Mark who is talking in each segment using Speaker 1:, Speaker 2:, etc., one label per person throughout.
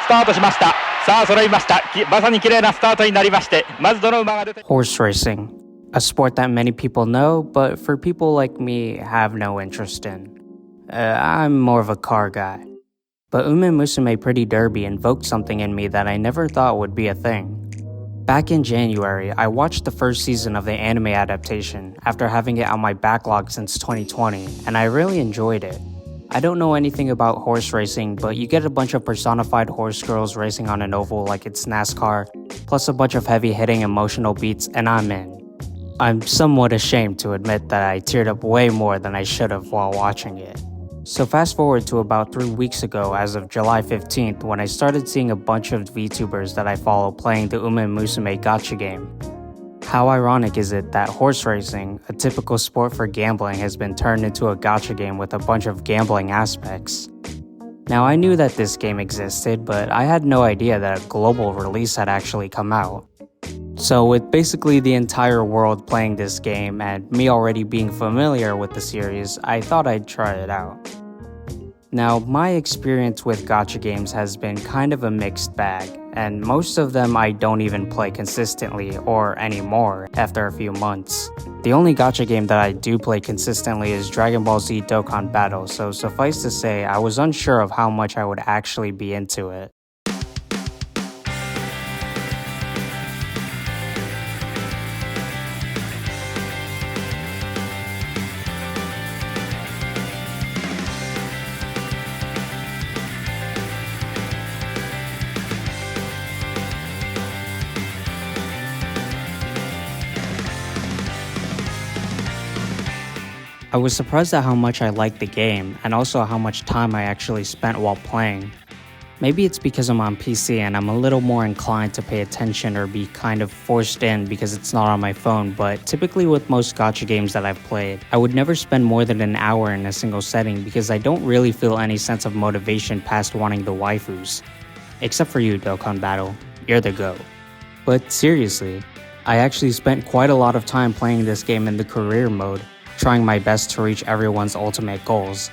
Speaker 1: スタートしました。さあ揃いました。まさに綺麗なスタートになりまして、まずどの馬が出て
Speaker 2: Horse racing, a sport that many people know, but for people like me, have no interest in. I'm more of a car guy. But Umamusume Pretty Derby invoked something in me that I never thought would be a thing. Back in January, I watched the first season of the anime adaptation after having it on my backlog since 2020, and I really enjoyed it. I don't know anything about horse racing, but you get a bunch of personified horse girls racing on an oval like it's NASCAR, plus a bunch of heavy-hitting emotional beats, and I'm in. I'm somewhat ashamed to admit that I teared up way more than I should have while watching it. So fast forward to about 3 weeks ago as of July 15th when I started seeing a bunch of VTubers that I follow playing the Umamusume gacha game. How ironic is it that horse racing, a typical sport for gambling, has been turned into a gacha game with a bunch of gambling aspects? Now I knew that this game existed, but I had no idea that a global release had actually come out. So with basically the entire world playing this game and me already being familiar with the series, I thought I'd try it out. Now, my experience with gacha games has been kind of a mixed bag, and most of them I don't even play consistently or anymore after a few months. The only gacha game that I do play consistently is Dragon Ball Z Dokkan Battle, so suffice to say, I was unsure of how much I would actually be into it. I was surprised at how much I liked the game, and also how much time I actually spent while playing. Maybe it's because I'm on PC and I'm a little more inclined to pay attention or be kind of forced in because it's not on my phone, but typically with most gacha games that I've played, I would never spend more than an hour in a single setting because I don't really feel any sense of motivation past wanting the waifus. Except for you, Dokkan Battle. You're the GOAT. But seriously, I actually spent quite a lot of time playing this game in the career mode, trying my best to reach everyone's ultimate goals.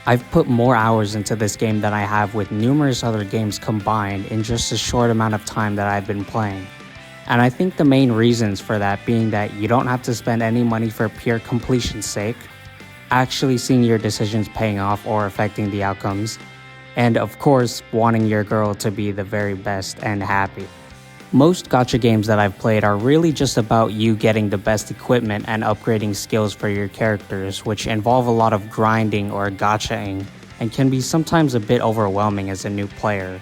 Speaker 2: I've put more hours into this game than I have with numerous other games combined in just a short amount of time that I've been playing. And I think the main reasons for that being that you don't have to spend any money for pure completion's sake, actually seeing your decisions paying off or affecting the outcomes, and of course, wanting your girl to be the very best and happy. Most gacha games that I've played are really just about you getting the best equipment and upgrading skills for your characters, which involve a lot of grinding or gachaing, and can be sometimes a bit overwhelming as a new player.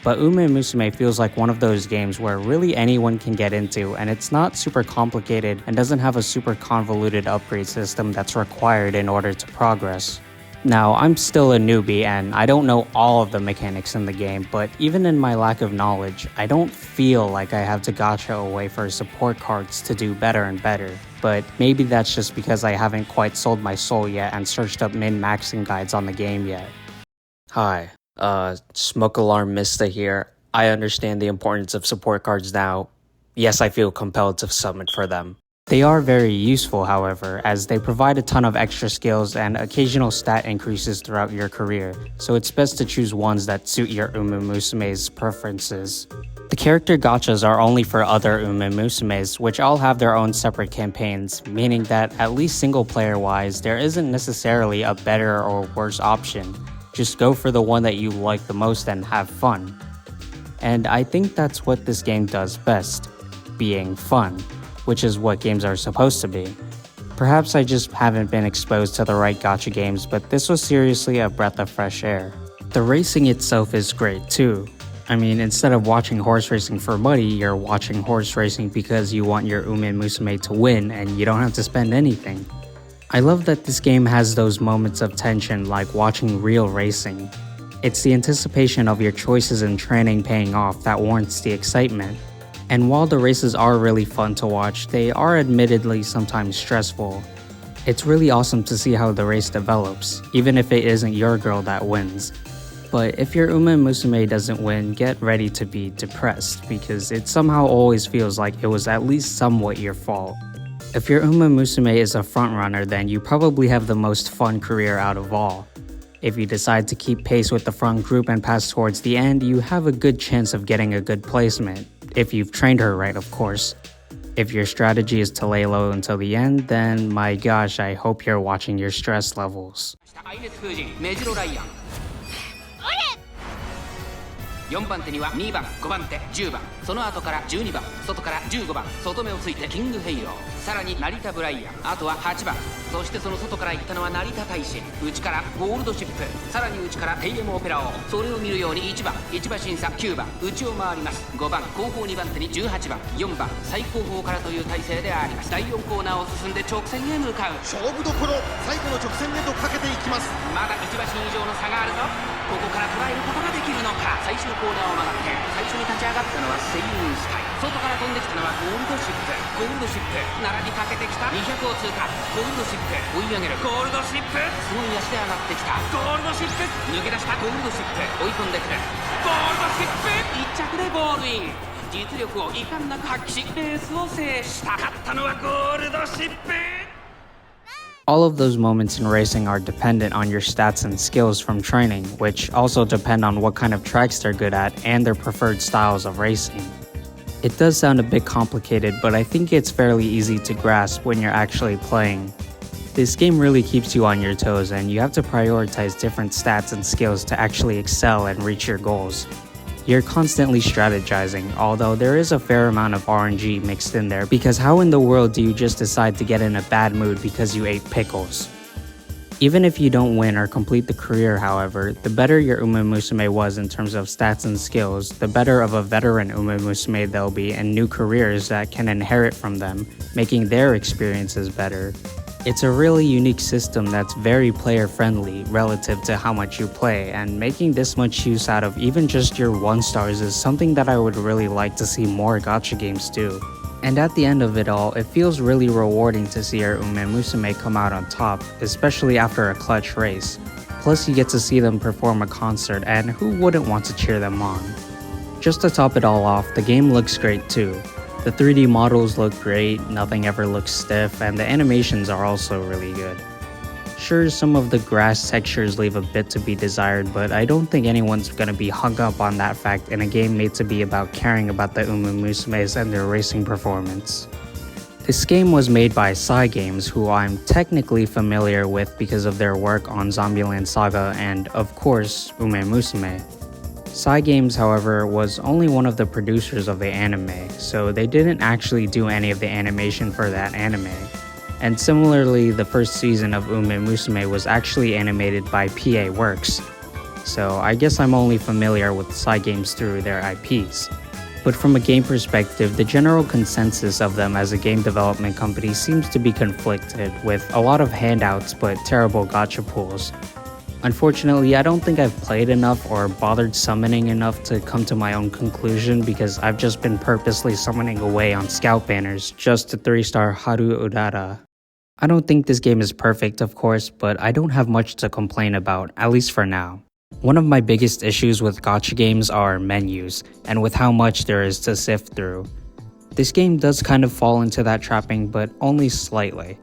Speaker 2: But Umamusume feels like one of those games where really anyone can get into, and it's not super complicated and doesn't have a super convoluted upgrade system that's required in order to progress. Now, I'm still a newbie and I don't know all of the mechanics in the game, but even in my lack of knowledge, I don't feel like I have to gacha away for support cards to do better and better. But maybe that's just because I haven't quite sold my soul yet and searched up min-maxing guides on the game yet. Hi, Smoke Alarm Mistahh here. I understand the importance of support cards now. Yes, I feel compelled to submit for them. They are very useful, however, as they provide a ton of extra skills and occasional stat increases throughout your career, so it's best to choose ones that suit your Umamusume's preferences. The character gachas are only for other Umamusumes, which all have their own separate campaigns, meaning that at least single player wise, there isn't necessarily a better or worse option. Just go for the one that you like the most and have fun. And I think that's what this game does best, being fun, which is what games are supposed to be. Perhaps I just haven't been exposed to the right gacha games, but this was seriously a breath of fresh air. The racing itself is great too. I mean, instead of watching horse racing for money, you're watching horse racing because you want your Umamusume to win and you don't have to spend anything. I love that this game has those moments of tension like watching real racing. It's the anticipation of your choices and training paying off that warrants the excitement. And while the races are really fun to watch, they are admittedly sometimes stressful. It's really awesome to see how the race develops, even if it isn't your girl that wins. But if your Umamusume doesn't win, get ready to be depressed, because it somehow always feels like it was at least somewhat your fault. If your Umamusume is a frontrunner, then you probably have the most fun career out of all. If you decide to keep pace with the front group and pass towards the end, you have a good chance of getting a good placement, if you've trained her right, of course. If your strategy is to lay low until the end, then my gosh, I hope you're watching your stress levels.
Speaker 3: 4番手には2番、5番手、10番、その後から12番、外から15番、外目をついてキングヘイロー、さらに成田ブライアン、あとは8番、そしてその外から行ったのは成田大使、内からゴールドシップ、さらに内からテイエムオペラ王、それを見るように1番、1馬審査9番、内を回ります。5番、後方2番手に18番、4番、最後方からという体勢であります。第4コーナーを進んで直線へ向かう。
Speaker 4: 勝負どころ、最後の直線へとかけていきます。
Speaker 3: まだ1馬身以上の差があるぞ。ここから捉えることができるのか。最終コーナーを曲がって最初に立ち上がったのはセイウンスカイ、外から飛んできたのはゴールドシップ、ゴールドシップ並びかけてきた。200を通過、ゴールドシップ追い上げる、ゴールドシップすごい足で上がってきた。ゴールドシップ抜け出した。ゴールドシップ追い込んでくる。ゴールドシップ1着でゴールイン。実力を遺憾なく発揮しレースを制した。勝ったのはゴールドシップ。
Speaker 2: All of those moments in racing are dependent on your stats and skills from training, which also depend on what kind of tracks they're good at and their preferred styles of racing. It does sound a bit complicated, but I think it's fairly easy to grasp when you're actually playing. This game really keeps you on your toes, and you have to prioritize different stats and skills to actually excel and reach your goals. You're constantly strategizing, although there is a fair amount of RNG mixed in there, because how in the world do you just decide to get in a bad mood because you ate pickles? Even if you don't win or complete the career, however, the better your Umamusume was in terms of stats and skills, the better of a veteran Umamusume they'll be and new careers that can inherit from them, making their experiences better. It's a really unique system that's very player-friendly relative to how much you play, and making this much use out of even just your 1-stars is something that I would really like to see more gacha games do. And at the end of it all, it feels really rewarding to see our Umamusume come out on top, especially after a clutch race. Plus you get to see them perform a concert, and who wouldn't want to cheer them on? Just to top it all off, the game looks great too. The 3D models look great, nothing ever looks stiff, and the animations are also really good. Sure, some of the grass textures leave a bit to be desired, but I don't think anyone's gonna be hung up on that fact in a game made to be about caring about the Umamusumes and their racing performance. This game was made by Cygames, who I'm technically familiar with because of their work on Zombieland Saga and, of course, Umamusume. Cygames, however, was only one of the producers of the anime, so they didn't actually do any of the animation for that anime. And similarly, the first season of Umamusume was actually animated by PA Works, so I guess I'm only familiar with Cygames through their IPs. But from a game perspective, the general consensus of them as a game development company seems to be conflicted, with a lot of handouts but terrible gacha pools. Unfortunately, I don't think I've played enough or bothered summoning enough to come to my own conclusion, because I've just been purposely summoning away on scout banners just to 3-star Haru Urara. I don't think this game is perfect, of course, but I don't have much to complain about, at least for now. One of my biggest issues with gacha games are menus, and with how much there is to sift through. This game does kind of fall into that trapping, but only slightly.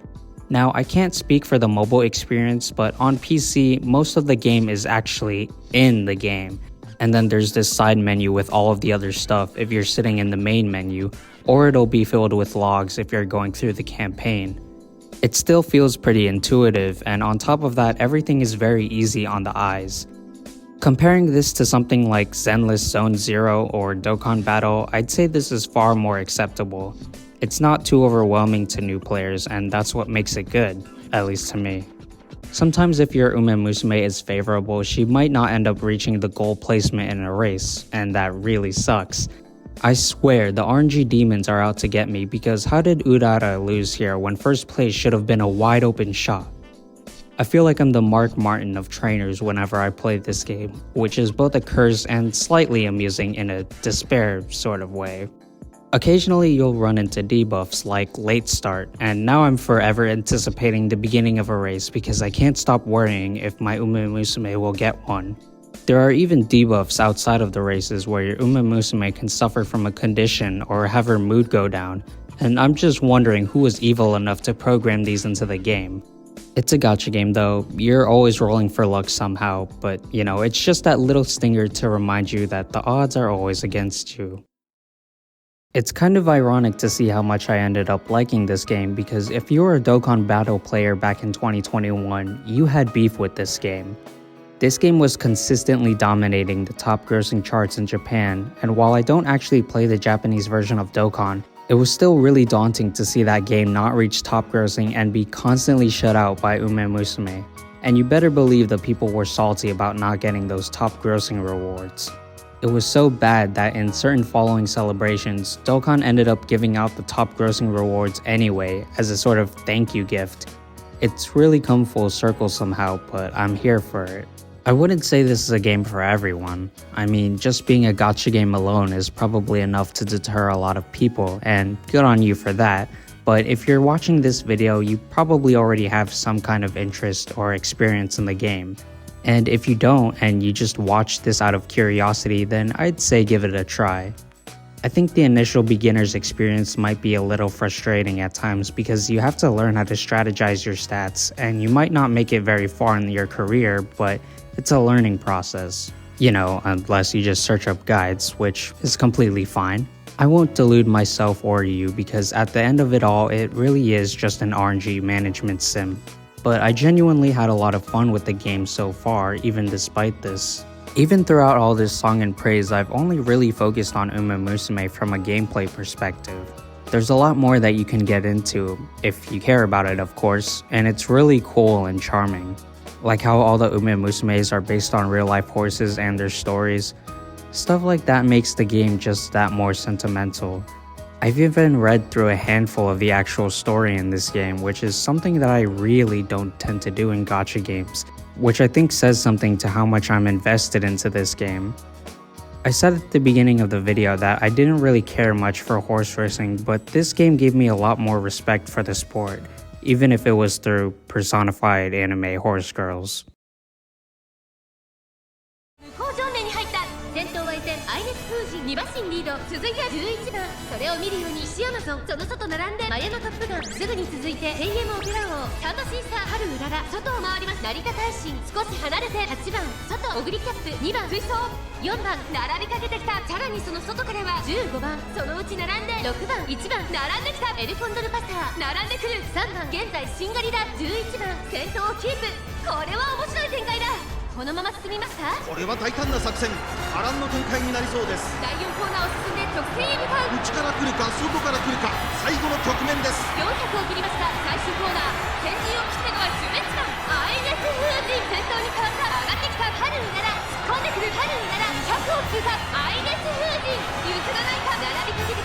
Speaker 2: Now, I can't speak for the mobile experience, but on PC, most of the game is actually in the game. And then there's this side menu with all of the other stuff if you're sitting in the main menu, or it'll be filled with logs if you're going through the campaign. It still feels pretty intuitive, and on top of that, everything is very easy on the eyes. Comparing this to something like Zenless Zone Zero or Dokkan Battle, I'd say this is far more acceptable. It's not too overwhelming to new players, and that's what makes it good, at least to me. Sometimes if your Umamusume is favorable, she might not end up reaching the goal placement in a race, and that really sucks. I swear, the RNG demons are out to get me, because how did Urara lose here when first place should have been a wide open shot? I feel like I'm the Mark Martin of trainers whenever I play this game, which is both a curse and slightly amusing in a despair sort of way. Occasionally you'll run into debuffs like late start, and now I'm forever anticipating the beginning of a race because I can't stop worrying if my Umamusume will get one. There are even debuffs outside of the races where your Umamusume can suffer from a condition or have her mood go down, and I'm just wondering who was evil enough to program these into the game. It's a gacha game though, you're always rolling for luck somehow, but you know, it's just that little stinger to remind you that the odds are always against you. It's kind of ironic to see how much I ended up liking this game because if you were a Dokkan Battle player back in 2021, you had beef with this game. This game was consistently dominating the top grossing charts in Japan, and while I don't actually play the Japanese version of Dokkan, it was still really daunting to see that game not reach top grossing and be constantly shut out by Umamusume. And you better believe the people were salty about not getting those top grossing rewards. It was so bad that in certain following celebrations, Dokkan ended up giving out the top grossing rewards anyway as a sort of thank you gift. It's really come full circle somehow, but I'm here for it. I wouldn't say this is a game for everyone. I mean, just being a gacha game alone is probably enough to deter a lot of people, and good on you for that. But if you're watching this video, you probably already have some kind of interest or experience in the game. And if you don't, and you just watch this out of curiosity, then I'd say give it a try. I think the initial beginner's experience might be a little frustrating at times because you have to learn how to strategize your stats, and you might not make it very far in your career, but it's a learning process. You know, unless you just search up guides, which is completely fine. I won't delude myself or you because at the end of it all, it really is just an RNG management sim. But I genuinely had a lot of fun with the game so far, even despite this. Even throughout all this song and praise, I've only really focused on Umamusume from a gameplay perspective. There's a lot more that you can get into, if you care about it of course, and it's really cool and charming. Like how all the Umamusumes are based on real life horses and their stories. Stuff like that makes the game just that more sentimental. I've even read through a handful of the actual story in this game, which is something that I really don't tend to do in gacha games, which I think says something to how much I'm invested into this game. I said at the beginning of the video that I didn't really care much for horse racing, but this game gave me a lot more respect for the sport, even if it was through personified anime horse girls.
Speaker 5: 向上面に入った先頭は依然アイネス風神2馬身リード続いて11番それを見るようにシアマゾンその外並んでマヤのトップガンすぐに続いて天元オペラ王3馬身差春うらら外を回ります成田大臣少し離れて8番外小栗キャップ2番追走4番並びかけてきたさらにその外からは15番そのうち並んで6番1番並んできたエルコンドルパター並んでくる3番現在シンガリだ11番先頭をキープこれは面白い展開だこのまま進みますか
Speaker 4: これは大胆な作戦波乱の展開になりそうです
Speaker 5: 第4コーナーを進んで直線へ向かう
Speaker 4: 内から来るか外から来るか最後の局面です
Speaker 5: 400を切りました最終コーナー先陣を切ったのは11番アイネスフージ先頭に変わった上がってきた春うらら突っ込んでくる春うらら100を通過アイネスフージ譲らないか並びかけて